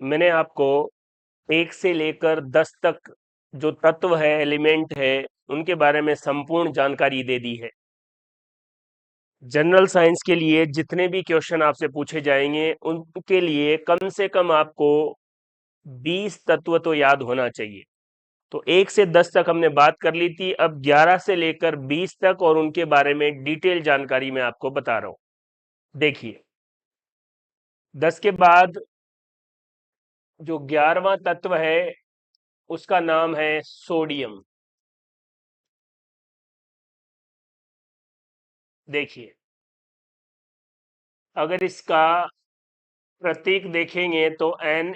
मैंने आपको 1 से लेकर 10 तक जो तत्व है, एलिमेंट है, उनके बारे में संपूर्ण जानकारी दे दी है। जनरल साइंस के लिए जितने भी क्वेश्चन आपसे पूछे जाएंगे उनके लिए कम से कम आपको 20 तत्व तो याद होना चाहिए। तो 1 से 10 तक हमने बात कर ली थी, अब 11 से लेकर 20 तक और उनके बारे में डिटेल जानकारी मैं आपको बता रहा हूं। देखिए, 10 के बाद जो 11वां तत्व है उसका नाम है सोडियम। देखिए, अगर इसका प्रतीक देखेंगे तो Na,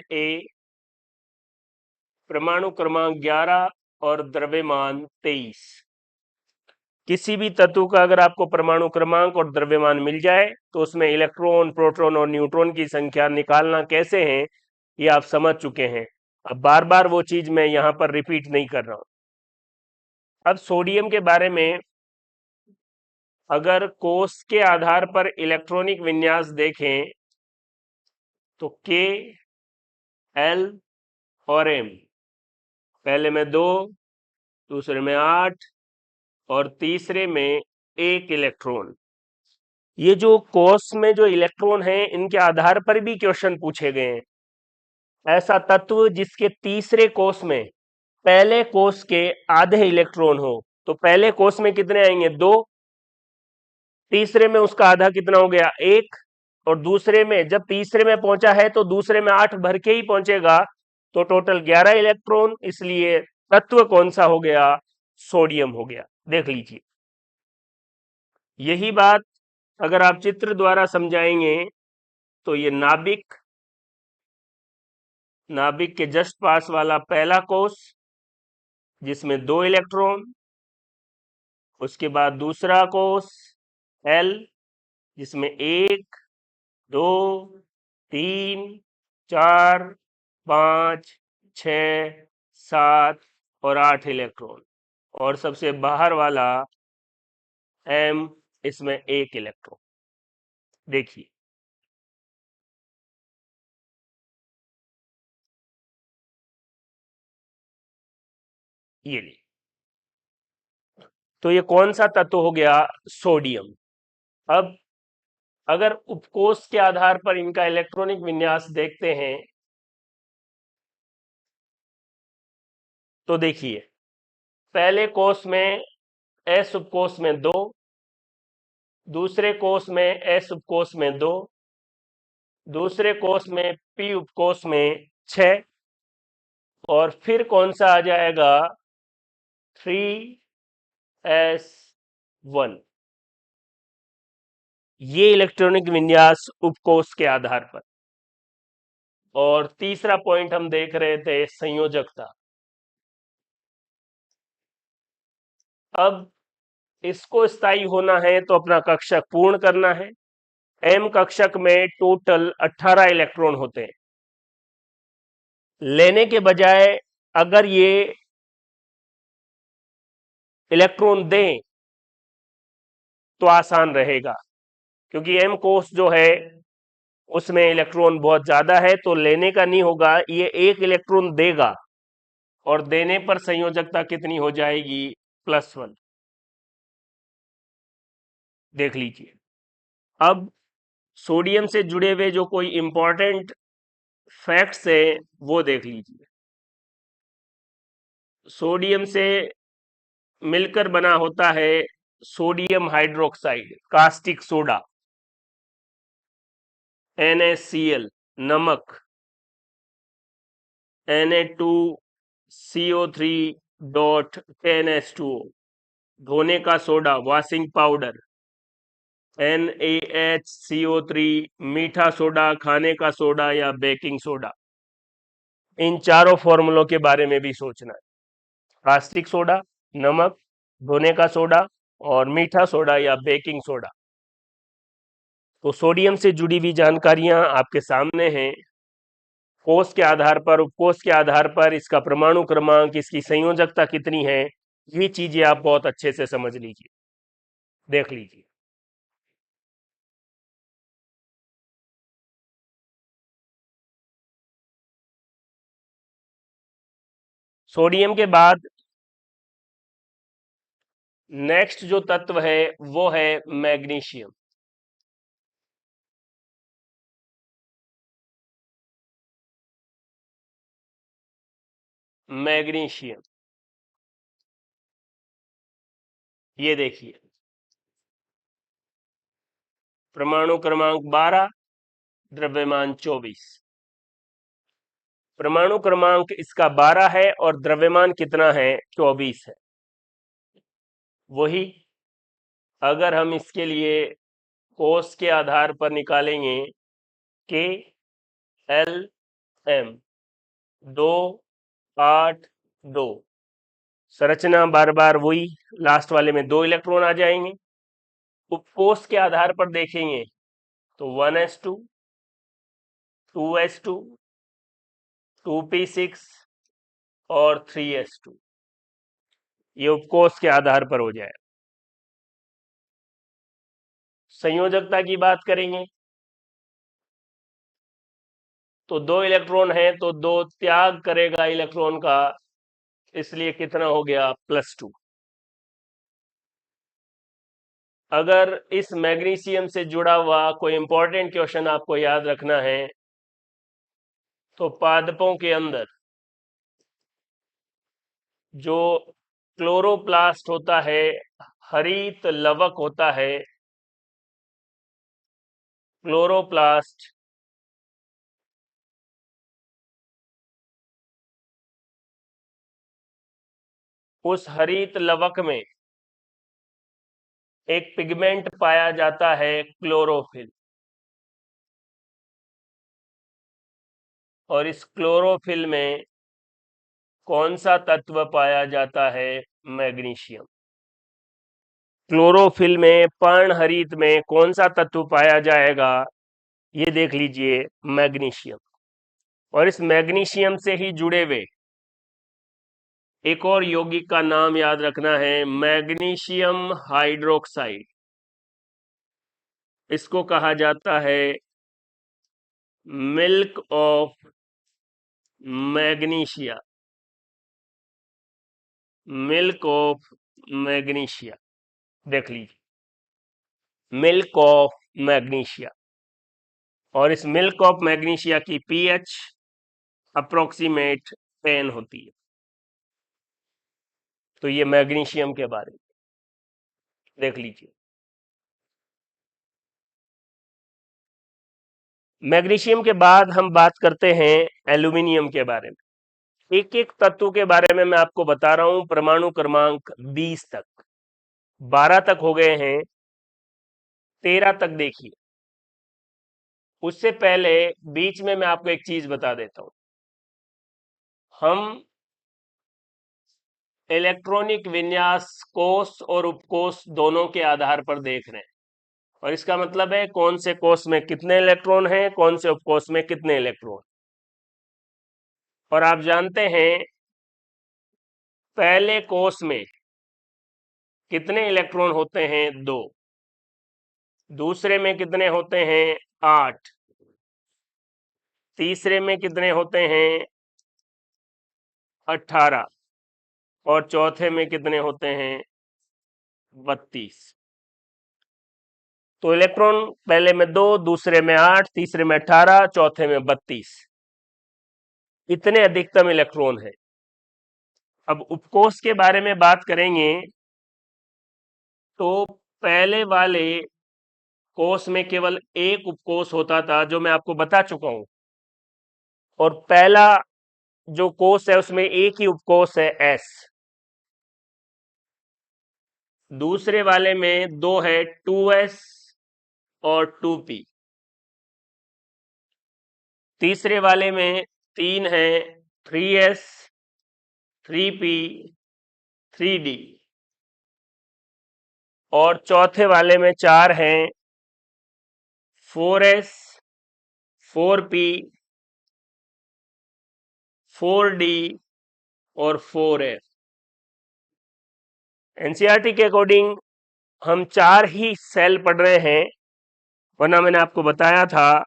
परमाणु क्रमांक 11 और द्रव्यमान 23। किसी भी तत्व का अगर आपको परमाणु क्रमांक और द्रव्यमान मिल जाए तो उसमें इलेक्ट्रॉन, प्रोटॉन और न्यूट्रॉन की संख्या निकालना कैसे है ये आप समझ चुके हैं। अब बार बार वो चीज मैं यहां पर रिपीट नहीं कर रहा हूं। अब सोडियम के बारे में अगर कोष के आधार पर इलेक्ट्रॉनिक विन्यास देखें तो के, एल और एम, पहले में 2, दूसरे में 8 और तीसरे में 1 इलेक्ट्रॉन। ये जो कोष में जो इलेक्ट्रॉन हैं इनके आधार पर भी क्वेश्चन पूछे गए हैं। ऐसा तत्व जिसके तीसरे कोष में पहले कोष के आधे इलेक्ट्रॉन हो, तो पहले कोष में कितने आएंगे? 2, तीसरे में उसका आधा कितना हो गया? 1, और दूसरे में जब तीसरे में पहुंचा है तो दूसरे में 8 भर के ही पहुंचेगा, तो टोटल 11 इलेक्ट्रॉन। इसलिए तत्व कौन सा हो गया? सोडियम हो गया। देख लीजिए, यही बात अगर आप चित्र द्वारा समझाएंगे तो ये नाभिक, नाभिक के जस्ट पास वाला पहला कोष जिसमें 2 इलेक्ट्रॉन, उसके बाद दूसरा कोष एल जिसमें 1, 2, 3, 4, 5, 6, 7 और 8 इलेक्ट्रॉन, और सबसे बाहर वाला एम, इसमें 1 इलेक्ट्रॉन। देखिए, ये ली, तो ये कौन सा तत्व हो गया? सोडियम। अब अगर उपकोष के आधार पर इनका इलेक्ट्रॉनिक विन्यास देखते हैं तो देखिए, पहले कोष में एस उपकोष में 2, दूसरे कोष में एस उपकोष में 2, दूसरे कोष में पी उपकोष में 6, और फिर कौन सा आ जाएगा? 3s1। ये इलेक्ट्रॉनिक विन्यास उपकोष के आधार पर। और तीसरा पॉइंट हम देख रहे थे संयोजकता। अब इसको स्थायी होना है तो अपना कक्षक पूर्ण करना है। एम कक्षक में टोटल 18 इलेक्ट्रॉन होते हैं। लेने के बजाय अगर ये इलेक्ट्रॉन दें तो आसान रहेगा, क्योंकि एम कोष जो है उसमें इलेक्ट्रॉन बहुत ज्यादा है, तो लेने का नहीं होगा, ये 1 इलेक्ट्रॉन देगा और देने पर संयोजकता कितनी हो जाएगी? +1। देख लीजिए, अब सोडियम से जुड़े हुए जो कोई इंपॉर्टेंट फैक्ट्स है वो देख लीजिए। सोडियम से मिलकर बना होता है sodium hydroxide, caustic soda, NaCl, नमक, Na2CO3.10H2O, धोने का सोडा, वॉशिंग पाउडर, NaHCO3, मीठा सोडा, खाने का सोडा या बेकिंग सोडा। इन चारों फॉर्मूलों के बारे में भी सोचना है। कास्टिक सोडा, नमक, धोने का सोडा और मीठा सोडा या बेकिंग सोडा। तो सोडियम से जुड़ी हुई जानकारियां आपके सामने हैं। कोष के आधार पर, उपकोष के आधार पर इसका परमाणु क्रमांक, इसकी संयोजकता कितनी है, ये चीजें आप बहुत अच्छे से समझ लीजिए, देख लीजिए। सोडियम के बाद नेक्स्ट जो तत्व है वो है मैग्नीशियम। मैग्नीशियम, ये देखिए, परमाणु क्रमांक 12, द्रव्यमान 24। परमाणु क्रमांक इसका 12 है और द्रव्यमान कितना है? 24 है। वही अगर हम इसके लिए कोस के आधार पर निकालेंगे, के एल एम 2 8 2, संरचना बार बार वही, लास्ट वाले में 2 इलेक्ट्रॉन आ जाएंगे। उपकोष के आधार पर देखेंगे तो 1s2 2s2 2p6 और 3s2, ये उपकोष के आधार पर हो जाए। संयोजकता की बात करेंगे तो 2 इलेक्ट्रॉन है तो 2 त्याग करेगा इलेक्ट्रॉन का, इसलिए कितना हो गया? +2। अगर इस मैग्नीशियम से जुड़ा हुआ कोई इंपॉर्टेंट क्वेश्चन आपको याद रखना है तो पादपों के अंदर जो क्लोरोप्लास्ट होता है, हरित लवक होता है, क्लोरोप्लास्ट, उस हरित लवक में एक पिगमेंट पाया जाता है क्लोरोफिल, और इस क्लोरोफिल में कौन सा तत्व पाया जाता है? मैग्नीशियम। क्लोरोफिल में, पर्णहरित में कौन सा तत्व पाया जाएगा? ये देख लीजिए, मैग्नीशियम। और इस मैग्नीशियम से ही जुड़े हुए एक और यौगिक का नाम याद रखना है, मैग्नीशियम हाइड्रोक्साइड। इसको कहा जाता है milk of magnesia, milk of magnesia. देख लीजिए, मिल्क ऑफ मैग्नीशिया। और इस मिल्क ऑफ मैग्नीशिया की पीएच अप्रोक्सीमेट 10 होती है। तो ये मैग्नीशियम के बारे में देख लीजिए। मैग्नीशियम के बाद हम बात करते हैं एल्यूमिनियम के बारे में। एक एक तत्व के बारे में मैं आपको बता रहा हूं, परमाणु क्रमांक 20 तक, 12 तक हो गए हैं, 13 तक देखिए। उससे पहले बीच में मैं आपको एक चीज बता देता हूं। हम इलेक्ट्रॉनिक विन्यास कोष और उपकोष दोनों के आधार पर देख रहे हैं, और इसका मतलब है कौन से कोष में कितने इलेक्ट्रॉन हैं, कौन से उपकोष में कितने इलेक्ट्रॉन। और आप जानते हैं पहले कोष में कितने इलेक्ट्रॉन होते हैं? 2। दूसरे में कितने होते हैं? 8। तीसरे में कितने होते हैं? 18। और चौथे में कितने होते हैं? 32। तो इलेक्ट्रॉन पहले में 2, दूसरे में 8, तीसरे में 18, चौथे में 32, इतने अधिकतम इलेक्ट्रॉन है। अब उपकोष के बारे में बात करेंगे तो पहले वाले कोष में केवल एक उपकोष होता था, जो मैं आपको बता चुका हूं, और पहला जो कोष है उसमें एक ही उपकोष है, एस। दूसरे वाले में 2 है, 2s और 2p। तीसरे वाले में 3 है, 3s 3p 3d। और चौथे वाले में 4 हैं, 4s 4p 4d और 4f। एनसीईआरटी के अकॉर्डिंग हम 4 ही सेल पढ़ रहे हैं, वरना मैंने आपको बताया था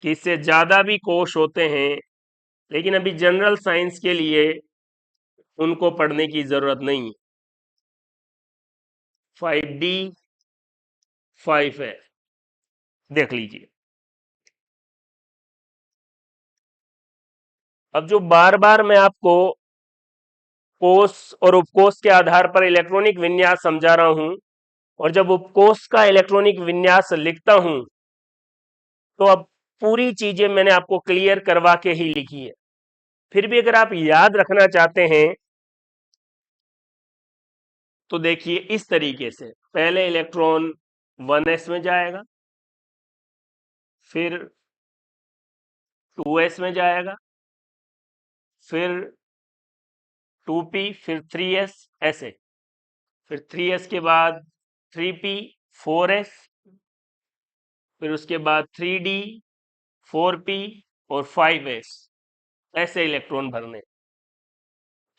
कि इससे ज्यादा भी कोष होते हैं, लेकिन अभी जनरल साइंस के लिए उनको पढ़ने की जरूरत नहीं। 5D 5F देख लीजिए। अब जो बार बार मैं आपको कोष और उपकोष के आधार पर इलेक्ट्रॉनिक विन्यास समझा रहा हूं, और जब उपकोष का इलेक्ट्रॉनिक विन्यास लिखता हूं तो अब पूरी चीजें मैंने आपको क्लियर करवा के ही लिखी है। फिर भी अगर आप याद रखना चाहते हैं तो देखिए इस तरीके से, पहले इलेक्ट्रॉन 1s में जाएगा, फिर 2s में जाएगा, फिर 2p, फिर 3s, ऐसे। फिर 3s के बाद 3p, 4s, फिर उसके बाद 3d, 4p और 5s, ऐसे इलेक्ट्रॉन भरने।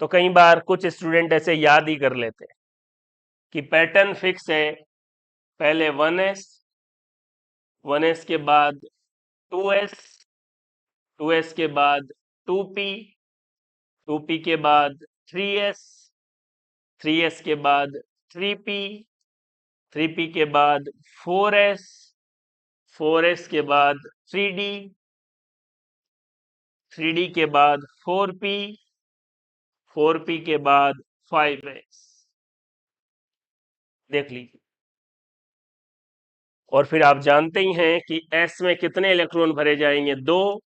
तो कई बार कुछ स्टूडेंट ऐसे याद ही कर लेते हैं कि पैटर्न फिक्स है, पहले 1s, 1s के बाद 2s, 2s के बाद 2p, 2p के बाद 3s, 3s के बाद 3p, 3p के बाद 4s, 4s के बाद 3d, 3d के बाद 4p, 4p के बाद 5s, देख लीजिए। और फिर आप जानते ही हैं कि s में कितने इलेक्ट्रॉन भरे जाएंगे, 2,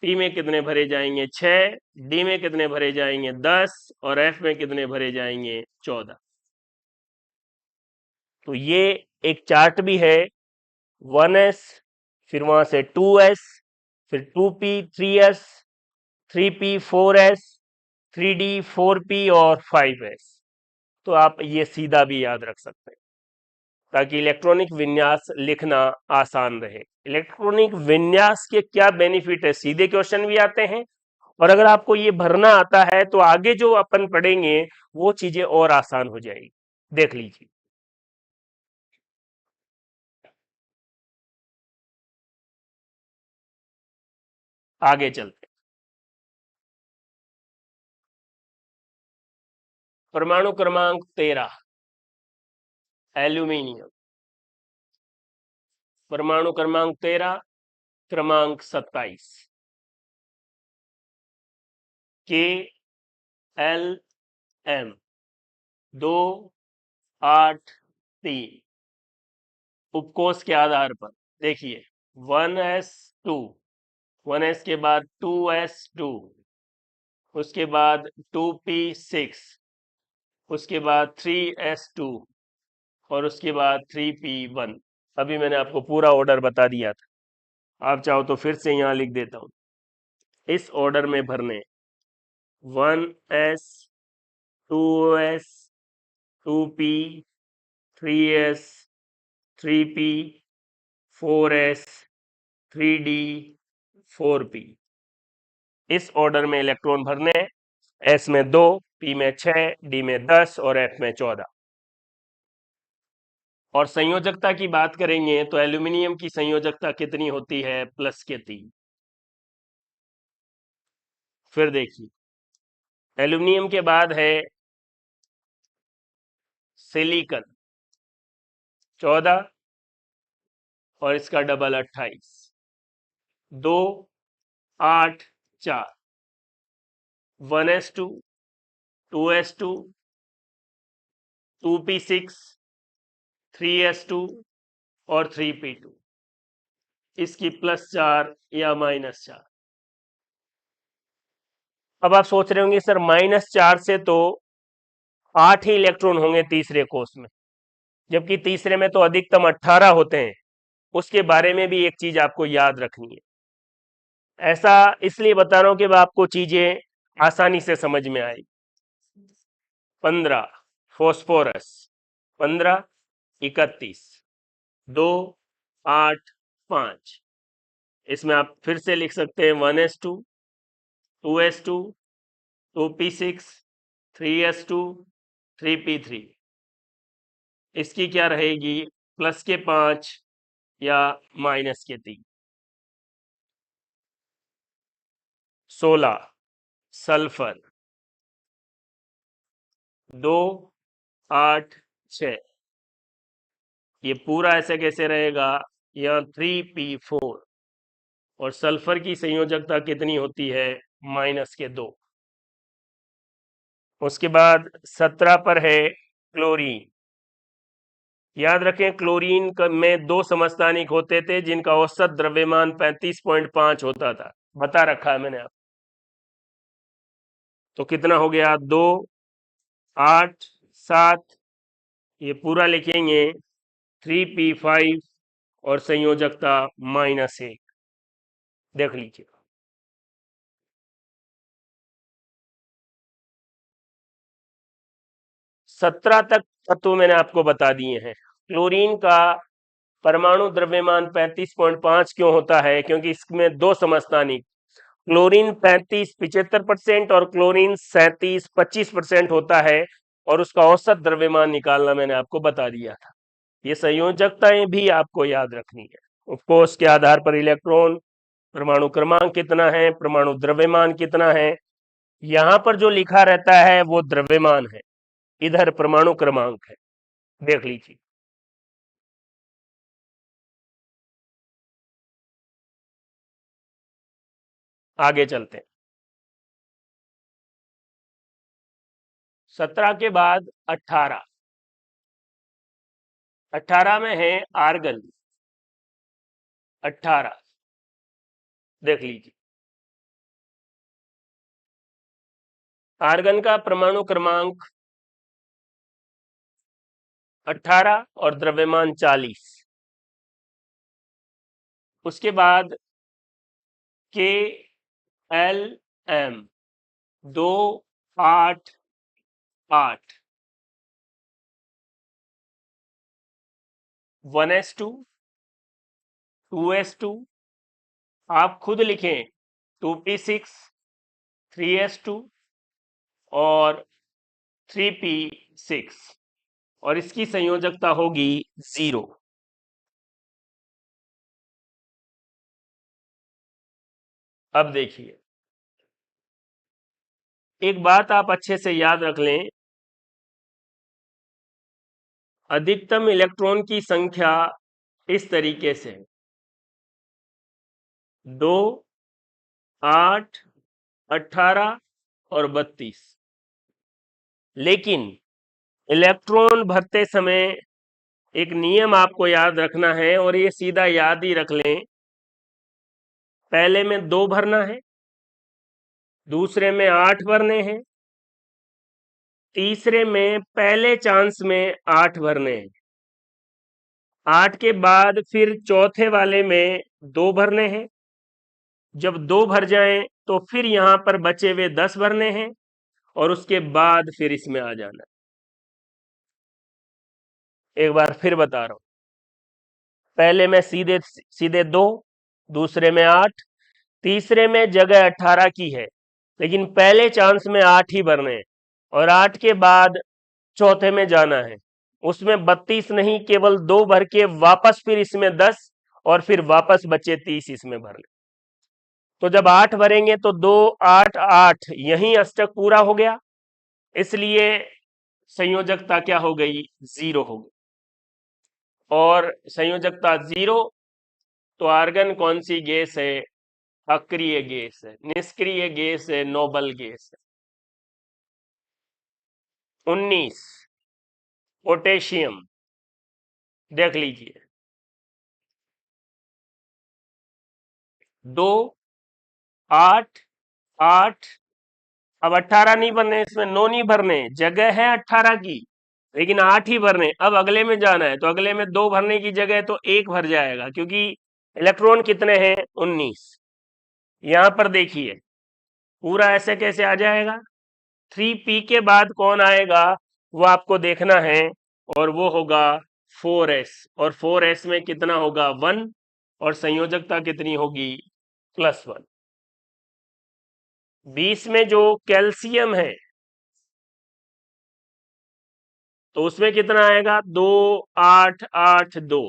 p में कितने भरे जाएंगे, 6, d में कितने भरे जाएंगे, 10, और f में कितने भरे जाएंगे, 14। तो ये एक चार्ट भी है, 1s, फिर वहां से 2s, फिर 2p 3s, 3p 4s, 3d 4p और 5s। तो आप ये सीधा भी याद रख सकते हैं ताकि इलेक्ट्रॉनिक विन्यास लिखना आसान रहे। इलेक्ट्रॉनिक विन्यास के क्या बेनिफिट है, सीधे क्वेश्चन भी आते हैं, और अगर आपको ये भरना आता है तो आगे जो अपन पढ़ेंगे वो चीजें और आसान हो जाएगी। देख लीजिए, आगे चलते। परमाणु क्रमांक 13 एल्यूमिनियम, परमाणु क्रमांक 13, क्रमांक 27 KLM 283। उपकोष के आधार पर देखिए, 1s2, 1s के बाद 2s2, उसके बाद 2p6, उसके बाद 3s2 और उसके बाद 3p1। अभी मैंने आपको पूरा ऑर्डर बता दिया था, आप चाहो तो फिर से यहां लिख देता हूं। इस ऑर्डर में भरने 1s, 2s, 2p, 3s, 3p, 4s, 3d, 4p, इस ऑर्डर में इलेक्ट्रॉन भरने हैं। एस में 2, पी में 6, डी में 10 और एफ में 14। और संयोजकता की बात करेंगे तो एल्यूमिनियम की संयोजकता कितनी होती है, +3। फिर देखिए, एल्यूमिनियम के बाद है सिलिकॉन, 14, और इसका double 28, 2, 8, 4, 1s2, 2s2, 2p6, 3s2 और 3p2, इसकी +4 या -4। अब आप सोच रहे होंगे सर -4 से तो 8 ही इलेक्ट्रॉन होंगे तीसरे कोष में, जबकि तीसरे में तो अधिकतम 18 होते हैं। उसके बारे में भी एक चीज आपको याद रखनी है। ऐसा इसलिए बता रहा हूं कि आपको चीजें आसानी से समझ में आए। 15 फॉस्फोरस, 15, 31, 2, 8, 5। इसमें आप फिर से लिख सकते हैं 1s2, 2s2, 2p6, 3s2, 3p3। इसकी क्या रहेगी, +5 या -3। 16 सल्फर, 2 8 6। ये पूरा ऐसे कैसे रहेगा, यहाँ 3p4, और सल्फर की संयोजकता कितनी होती है, -2। उसके बाद 17 पर है क्लोरीन। याद रखें, क्लोरीन में 2 समस्थानिक होते थे जिनका औसत द्रव्यमान 35.5 होता था, बता रखा है मैंने आप। तो कितना हो गया, 2 8 7, ये पूरा लिखेंगे 3p5 और संयोजकता -1। देख लीजिए, 17 तक तत्व मैंने आपको बता दिए हैं। क्लोरीन का परमाणु द्रव्यमान 35.5 क्यों होता है, क्योंकि इसमें 2 समस्थानिक, क्लोरीन 35 75% और क्लोरीन 37 25% होता है, और उसका औसत द्रव्यमान निकालना मैंने आपको बता दिया था। ये संयोजकताएं भी आपको याद रखनी है। उपकोष के आधार पर इलेक्ट्रॉन, परमाणु क्रमांक कितना है, परमाणु द्रव्यमान कितना है, यहां पर जो लिखा रहता है वो द्रव्यमान है, इधर परमाणु क्रमांक है। देख लीजिए, आगे चलते हैं। 17 के बाद 18, 18 में है आर्गन। 18 देख लीजिए, आर्गन का परमाणु क्रमांक 18 और द्रव्यमान 40। उसके बाद के एल एम 2 8 8, 1s2 2s2, आप खुद लिखें 2p6 3s2 और 3p6, और इसकी संयोजकता होगी 0। अब देखिए, एक बात आप अच्छे से याद रख लें, अधिकतम इलेक्ट्रॉन की संख्या इस तरीके से 2 8 18 और 32। लेकिन इलेक्ट्रॉन भरते समय एक नियम आपको याद रखना है, और ये सीधा याद ही रख लें, पहले में 2 भरना है, दूसरे में 8 भरने हैं, तीसरे में पहले चांस में 8 भरने हैं, 8 के बाद फिर चौथे वाले में 2 भरने हैं। जब 2 भर जाएं तो फिर यहां पर बचे हुए 10 भरने हैं, और उसके बाद फिर इसमें आ जाना। एक बार फिर बता रहा हूं, पहले में सीधे सीधे 2, दूसरे में 8, तीसरे में जगह 18 की है, लेकिन पहले चांस में 8 ही भरने हैं, और 8 के बाद चौथे में जाना है, उसमें 32 नहीं, केवल 2 भर के वापस फिर इसमें 10, और फिर वापस बचे 30 इसमें भरने। तो जब 8 भरेंगे तो 2 8 8 यही अष्टक पूरा हो गया, इसलिए संयोजकता क्या हो गई, 0 हो गई। और संयोजकता 0, तो आर्गन कौन सी गैस है, अक्रिय गैस है, निष्क्रिय गैस है, नोबल गैस है। 19 पोटेशियम, देख लीजिए, 2 8 8, अब 18 नहीं भरने, इसमें 9 नहीं भरने, जगह है 18 की, लेकिन 8 ही भरने। अब अगले में जाना है, तो अगले में 2 भरने की जगह तो 1 भर जाएगा, क्योंकि इलेक्ट्रॉन कितने हैं, 19। यहां पर देखिए, पूरा ऐसे कैसे आ जाएगा, 3p के बाद कौन आएगा वो आपको देखना है, और वो होगा 4s, और 4s में कितना होगा, 1, और संयोजकता कितनी होगी, +1। 20 में जो कैल्शियम है तो उसमें कितना आएगा, 2 8 8 2,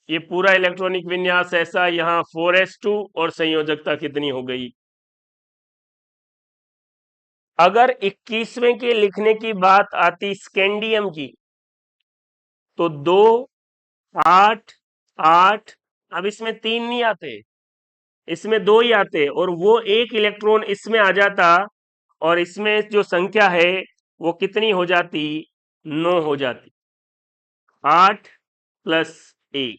ये पूरा इलेक्ट्रॉनिक विन्यास ऐसा, यहां 4s2, और संयोजकता कितनी हो गई, अगर 21वें के लिखने की बात आती स्कैंडियम की, तो 2, 8, 8, अब इसमें 3 नहीं आते, इसमें 2 ही आते, और वो एक इलेक्ट्रॉन इसमें आ जाता, और इसमें जो संख्या है वो कितनी हो जाती, 9 हो जाती। 8 प्लस 1,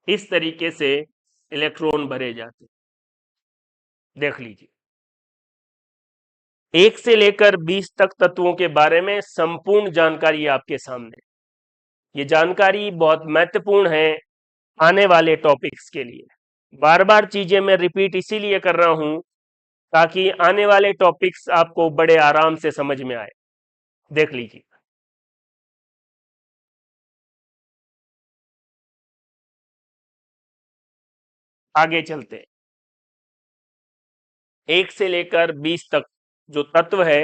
इस तरीके से इलेक्ट्रॉन भरे जाते। देख लीजिए, 1 से लेकर 20 तक तत्वों के बारे में संपूर्ण जानकारी आपके सामने। ये जानकारी बहुत महत्वपूर्ण है आने वाले टॉपिक्स के लिए। बार बार चीजें मैं रिपीट इसीलिए कर रहा हूं ताकि आने वाले टॉपिक्स आपको बड़े आराम से समझ में आए। देख लीजिए, आगे चलते हैं। 1 से लेकर 20 तक जो तत्व है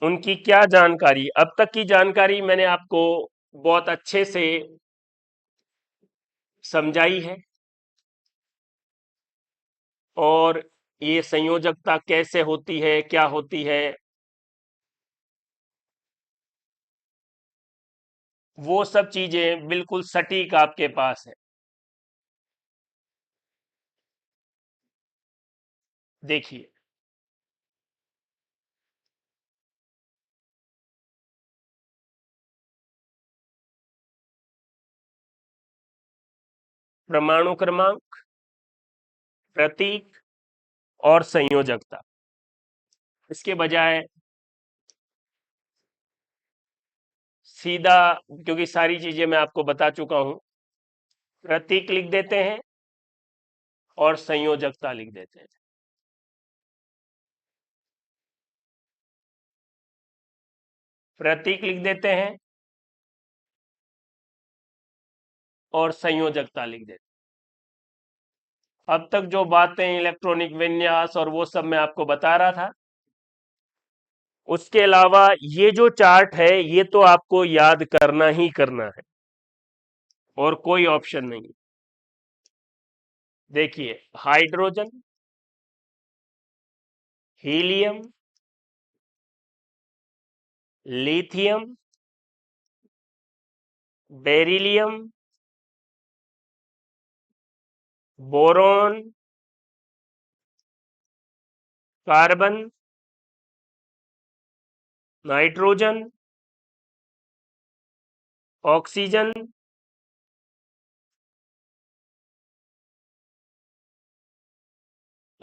उनकी क्या जानकारी, अब तक की जानकारी मैंने आपको बहुत अच्छे से समझाई है, और ये संयोजकता कैसे होती है, क्या होती है, वो सब चीजें बिल्कुल सटीक आपके पास है। देखिए, परमाणु क्रमांक, प्रतीक और संयोजकता। इसके बजाय सीधा, क्योंकि सारी चीजें मैं आपको बता चुका हूं, प्रतीक लिख देते हैं और संयोजकता लिख देते हैं। प्रतीक लिख देते हैं और संयोजकता लिख देते हैं। अब तक जो बातें इलेक्ट्रॉनिक विन्यास और वो सब मैं आपको बता रहा था, उसके अलावा ये जो चार्ट है ये तो आपको याद करना ही करना है, और कोई ऑप्शन नहीं। देखिए, hydrogen, helium, lithium, beryllium, boron, carbon, nitrogen, oxygen,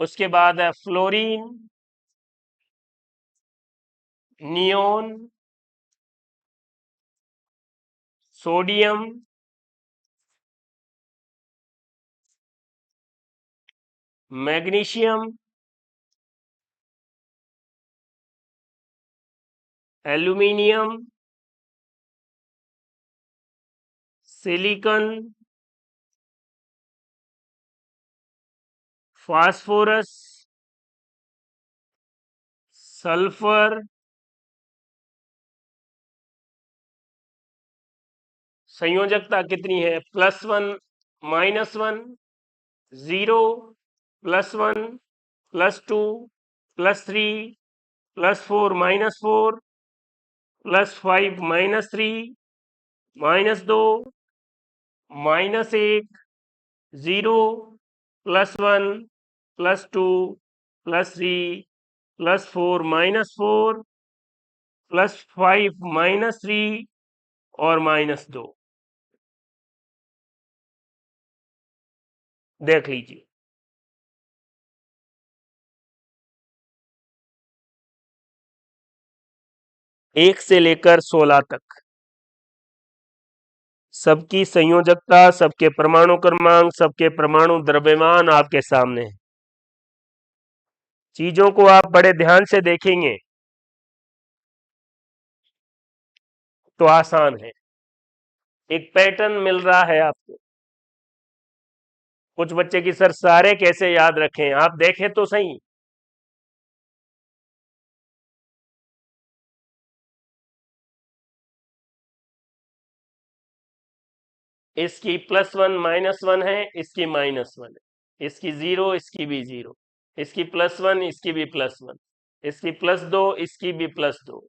उसके बाद है fluorine, neon, sodium, magnesium, aluminium, silicon, phosphorus, sulphur. संयोजकता कितनी है, +1, -1, 0, +1, +2, +3, +4, -4, +5, -3, -2, -1, 0, +1, +2, +3, +4, -4, +5, -3 और -2। देख लीजिए, 1 से लेकर 16 तक सबकी संयोजकता, सबके परमाणु क्रमांक, सबके परमाणु द्रव्यमान आपके सामने है। चीजों को आप बड़े ध्यान से देखेंगे तो आसान है, एक पैटर्न मिल रहा है आपको। कुछ बच्चे की सर सारे कैसे याद रखें, आप देखें तो सही। इसकी +1, -1 है, इसकी -1 है, इसकी 0, इसकी भी 0, इसकी +1, इसकी भी +1। इसकी +2, इसकी भी +2,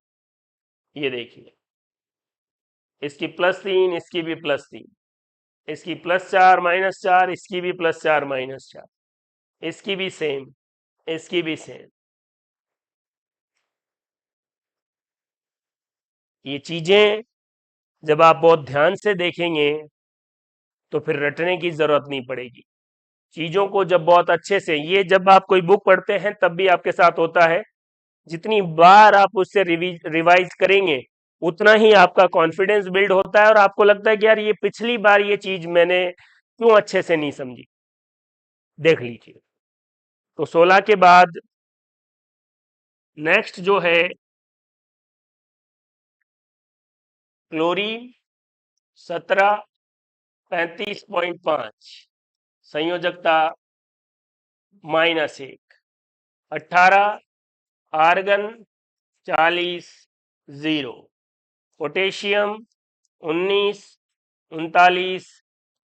ये देखिए, इसकी +3, इसकी भी +3, इसकी +4 -4, इसकी भी +4 -4, इसकी भी सेम, इसकी भी सेम। ये चीजें जब आप बहुत ध्यान से देखेंगे तो फिर रटने की जरूरत नहीं पड़ेगी। चीजों को जब बहुत अच्छे से, ये जब आप कोई बुक पढ़ते हैं तब भी आपके साथ होता है, जितनी बार आप उससे रिवाइज करेंगे उतना ही आपका कॉन्फिडेंस बिल्ड होता है और आपको लगता है कि यार ये पिछली बार ये चीज मैंने क्यों अच्छे से नहीं समझी। देख लीजिए, तो 16 के बाद नेक्स्ट जो है क्लोरीन 17 35.5, संयोजकता -1। 18 आर्गन 40 0। पोटेशियम 19 39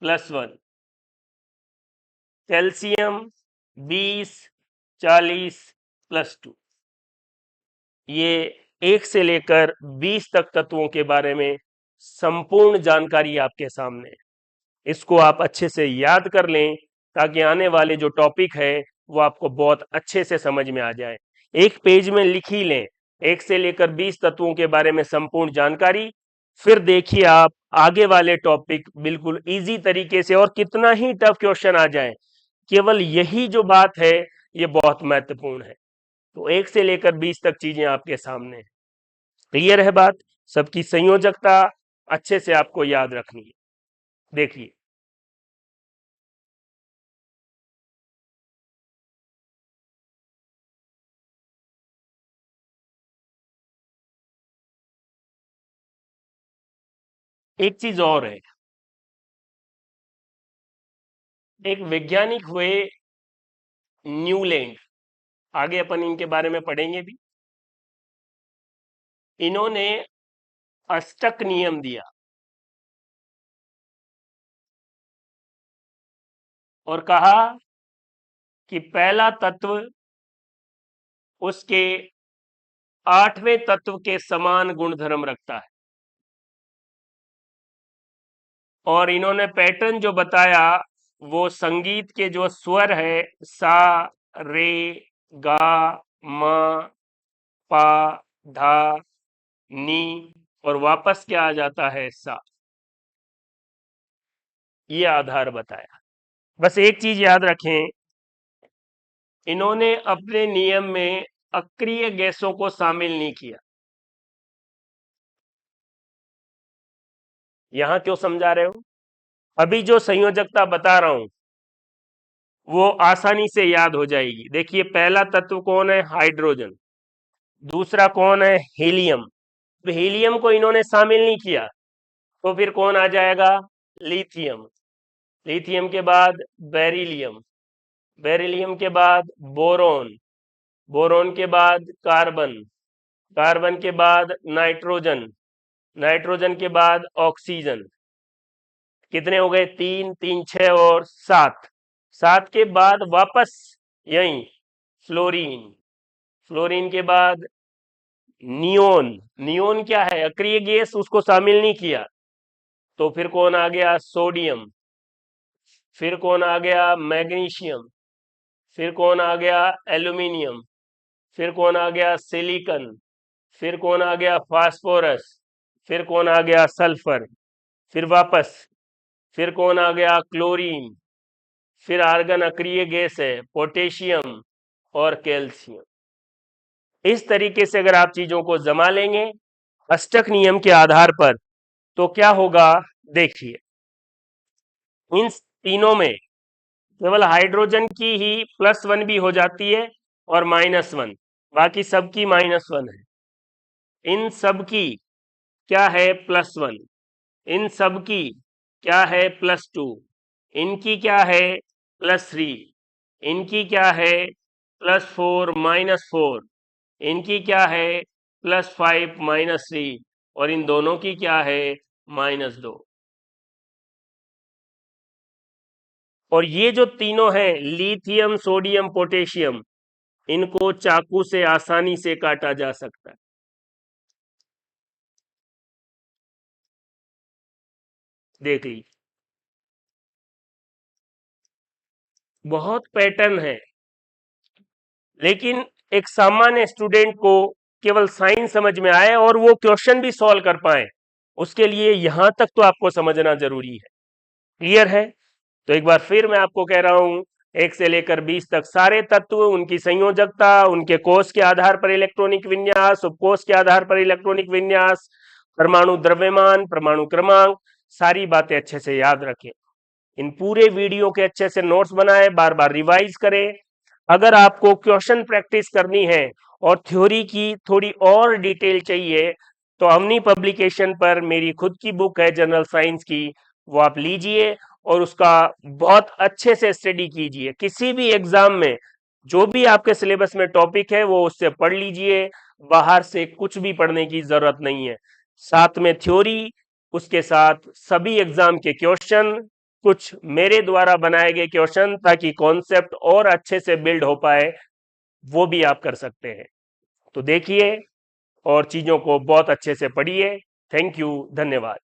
+1। कैल्शियम 20 40 +2। ये 1 से लेकर 20 तक तत्वों के बारे में संपूर्ण जानकारी आपके सामने है। इसको आप अच्छे से याद कर लें ताकि आने वाले जो टॉपिक है वो आपको बहुत अच्छे से समझ में आ जाए। एक पेज में लिख ही लें 1 से लेकर 20 तत्वों के बारे में संपूर्ण जानकारी। फिर देखिए आप आगे वाले टॉपिक बिल्कुल इजी तरीके से, और कितना ही टफ क्वेश्चन आ जाए, केवल यही जो बात है ये बहुत महत्वपूर्ण है। तो 1 से लेकर 20 तक चीजें आपके सामने हैं। क्लियर है बात? सबकी संयोजकता अच्छे से आपको याद रखनी है। देखिए, एक चीज और है, एक वैज्ञानिक हुए न्यूलैंड, आगे अपन इनके बारे में पढ़ेंगे भी। इन्होंने अष्टक नियम दिया और कहा कि पहला तत्व उसके 8वें तत्व के समान गुणधर्म रखता है। और इन्होंने पैटर्न जो बताया वो संगीत के जो स्वर है सा रे गा म पा धा नी और वापस क्या आ जाता है सा, ये आधार बताया। बस एक चीज याद रखें, इन्होंने अपने नियम में अक्रिय गैसों को शामिल नहीं किया। यहां क्यों समझा रहे हो? अभी जो संयोजकता बता रहा हूं वो आसानी से याद हो जाएगी। देखिए, पहला तत्व कौन है? हाइड्रोजन। दूसरा कौन है? हीलियम। तो हीलियम को इन्होंने शामिल नहीं किया, तो फिर कौन आ जाएगा? लिथियम। लिथियम के बाद बेरिलियम। बेरिलियम के बाद बोरोन। बोरोन के बाद कार्बन। कार्बन के बाद नाइट्रोजन। नाइट्रोजन के बाद ऑक्सीजन। कितने हो गए? 3 3 6 और 7। 7 के बाद वापस यही फ्लोरीन। फ्लोरीन के बाद नियोन। नियोन क्या है? अक्रिय गैस, उसको शामिल नहीं किया। तो फिर कौन आ गया? सोडियम। फिर कौन आ गया? मैग्नीशियम। फिर कौन आ गया? एल्यूमिनियम। फिर कौन आ गया? सिलिकन। फिर कौन आ गया? फास्फोरस। फिर कौन आ गया? सल्फर। फिर वापस, फिर कौन आ गया? क्लोरीन। फिर आर्गन अक्रिय गैस है पोटेशियम और कैल्शियम। इस तरीके से अगर आप चीजों को जमा लेंगे अष्टक नियम के आधार पर तो क्या होगा? देखिए, इन तीनों में केवल हाइड्रोजन की ही +1 भी हो जाती है और -1, बाकी सबकी -1 है। इन सब की क्या है? +1। इन सब की क्या है? +2। इनकी क्या है? +3। इनकी क्या है? +4 -4। इनकी क्या है? +5 -3। और इन दोनों की क्या है? -2। और ये जो तीनों हैं लिथियम सोडियम पोटेशियम, इनको चाकू से आसानी से काटा जा सकता है। देख लीजिए, बहुत पैटर्न है, लेकिन एक सामान्य स्टूडेंट को केवल साइन समझ में आए और वो क्वेश्चन भी सॉल्व कर पाए, उसके लिए यहां तक तो आपको समझना जरूरी है। क्लियर है? तो एक बार फिर मैं आपको कह रहा हूं, 1 से लेकर 20 तक सारे तत्व, उनकी संयोजकता, उनके कोष के आधार पर इलेक्ट्रॉनिक विन्यास, उपकोष के आधार पर इलेक्ट्रॉनिक विन्यास, परमाणु द्रव्यमान, परमाणु क्रमांक, सारी बातें अच्छे से याद रखें। इन पूरे वीडियो के अच्छे से नोट्स बनाए, बार बार रिवाइज करें। अगर आपको क्वेश्चन प्रैक्टिस करनी है और थ्योरी की थोड़ी और डिटेल चाहिए, तो अमनी पब्लिकेशन पर मेरी खुद की बुक है जनरल साइंस की, वो आप लीजिए और उसका बहुत अच्छे से स्टडी कीजिए। किसी भी एग्जाम में जो भी आपके सिलेबस में टॉपिक है वो उससे पढ़ लीजिए, बाहर से कुछ भी पढ़ने की जरूरत नहीं है। साथ में थ्योरी, उसके साथ सभी एग्जाम के क्वेश्चन, कुछ मेरे द्वारा बनाए गए क्वेश्चन, ताकि कॉन्सेप्ट और अच्छे से बिल्ड हो पाए, वो भी आप कर सकते हैं। तो देखिए और चीजों को बहुत अच्छे से पढ़िए। थैंक यू, धन्यवाद।